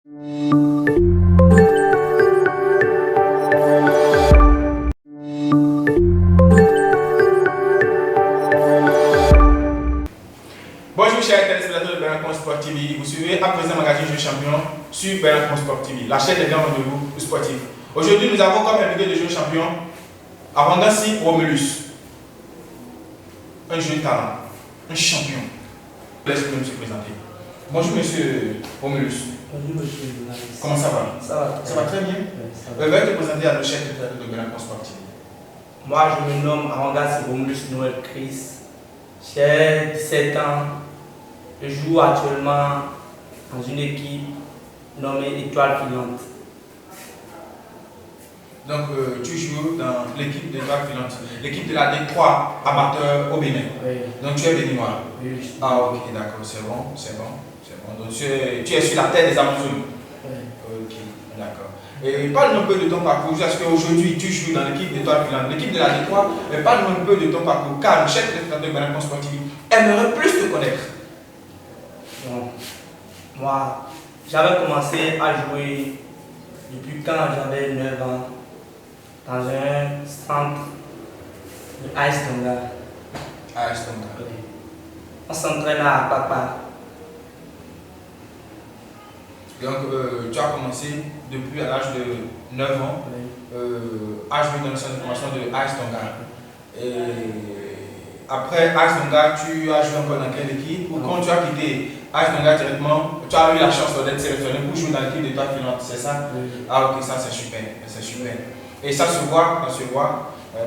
Bonjour chers téléspectateurs de Bernard Sport TV, vous suivez à présent le magazine Jeux Champions sur Bernard Sport TV, la chaîne des grands rendez-vous sportifs. Aujourd'hui nous avons comme invité de Jeux Champions Awangassi Romulus, un jeune talent, un champion. Laissez-moi me présenter. Bonjour monsieur Romulus. Bonjour monsieur. Comment ça va? Ça va très bien. Veuillez te présenter à nos chers téléspectateurs de Bernard Sport TV. Moi je me nomme Awangassi Romulus Noël Chris. J'ai 17 ans. Je joue actuellement dans une équipe nommée Étoile Filante. Donc tu joues dans l'équipe d'Étoile Filante, l'équipe de la D3 amateur au Bénin. Oui. Donc tu es béninois. Oui. Ah ok, d'accord, c'est bon. Donc tu es sur la terre des Amazones. Oui. Ok, d'accord. Et parle-nous un peu de ton parcours, parce qu'aujourd'hui tu joues dans l'équipe d'Étoile Filante, l'équipe de la D3, mais parle-nous un peu de ton parcours, car le chef de Bernard Sport TV aimerait plus te connaître. Bon, moi, j'avais commencé à jouer depuis quand j'avais 9 ans dans un centre de AS Tonga. Ah, c'est donc. Oui. On s'entraîne à Papa. Donc tu as commencé depuis à l'âge de 9 ans Oui. à jouer dans le centre de formation de AS Tonga. Et après AS Tonga, tu as joué encore dans quelle équipe? Ou quand tu as quitté AS Tonga directement, tu as eu la chance d'être sélectionné pour jouer dans l'équipe d'Étoile Filante, c'est ça? Oui. Ah ok, ça c'est super, c'est super. Et ça se voit,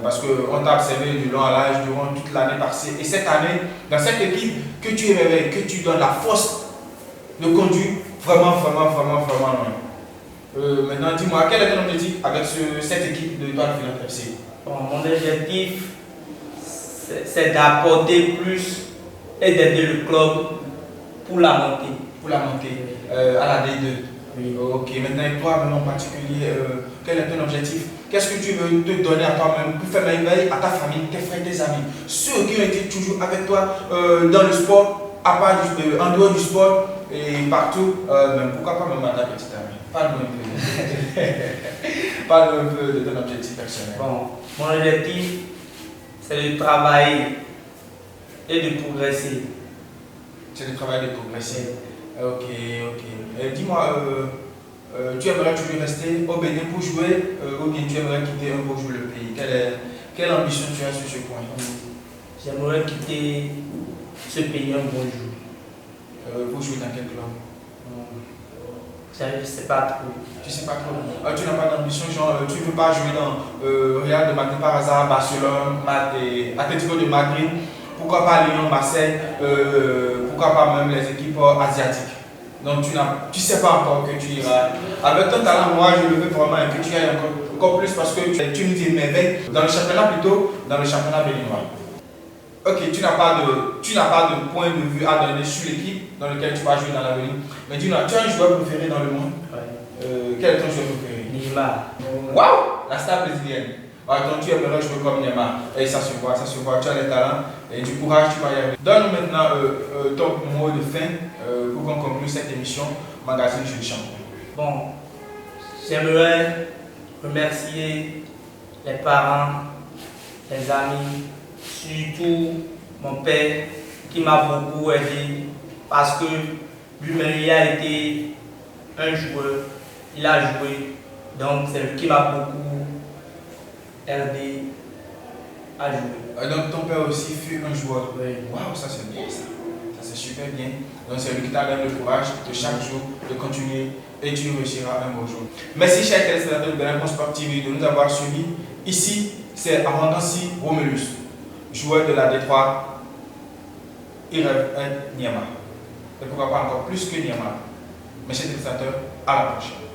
parce qu'on t'a observé du long à l'âge durant toute l'année passée. Et cette année, dans cette équipe, que tu émerveilles, que tu donnes la force de conduire vraiment loin. Maintenant, dis-moi, quel est ton objectif avec cette équipe de l'Étoile Filante FC? Bon, mon objectif, c'est d'apporter plus et d'aider le club pour la montée. Pour la montée à la D2. Oui. Ok, maintenant, et toi, en particulier, quel est ton objectif? Qu'est-ce que tu veux te donner à toi-même pour faire merveille à ta famille, tes frères, tes amis, ceux qui ont été toujours avec toi dans le sport, à part en dehors du sport et partout, même, pourquoi pas même à ta petite amie? Parle-nous un peu. Parle-nous un peu de ton objectif personnel. Bon, mon objectif, c'est de travailler et de progresser. C'est le travail de progresser. Ok. Et dis-moi, tu aimerais toujours rester au Bénin pour jouer ou bien tu aimerais quitter un beau jour le pays? Quelle ambition tu as sur ce point? J'aimerais quitter ce pays un bon jour. Pour jouer dans quel club? Je ne sais pas trop. Tu sais pas trop. Tu n'as pas d'ambition, genre tu ne veux pas jouer dans Real de Madrid par hasard, Barcelone, Atlético de Madrid, pourquoi pas Lyon, Marseille, pourquoi pas même les équipes asiatiques. Donc tu sais pas encore que tu iras. Avec ton talent, moi je le veux vraiment et que tu ailles encore plus parce que tu nous dis merveille dans le championnat plutôt, dans le championnat béninois. Ok, tu n'as pas de point de vue à donner sur l'équipe dans laquelle tu vas jouer dans l'avenir. Mais dis-moi, tu as un joueur préféré dans le monde? Quel est ton joueur préféré? Neymar. Waouh! La star brésilienne. Donc tu aimerais jouer comme Neymar. Et ça se voit, tu as des talents et du courage, tu vas y arriver. Donne-nous maintenant ton mot de fin pour qu'on conclue cette émission Magazine Jeux Champions. Bon, j'aimerais remercier les parents, les amis, surtout mon père qui m'a beaucoup aidé parce que lui-même il a été un joueur, il a joué, donc c'est lui qui m'a beaucoup aidé à jouer. Donc ton père aussi fut un joueur. Oui. Waouh, ça c'est bien ça. Ça c'est super bien. Donc c'est lui qui t'a donné le courage de chaque jour de continuer et tu réussiras un beau jour. Merci chers téléspectateurs de Bernard Sport TV de nous avoir suivis. Ici c'est Awangassi Romulus, joueur de la D3. Il rêve être Niamar. Et pourquoi pas encore plus que Niamar. Mes chers téléspectateurs, à la prochaine.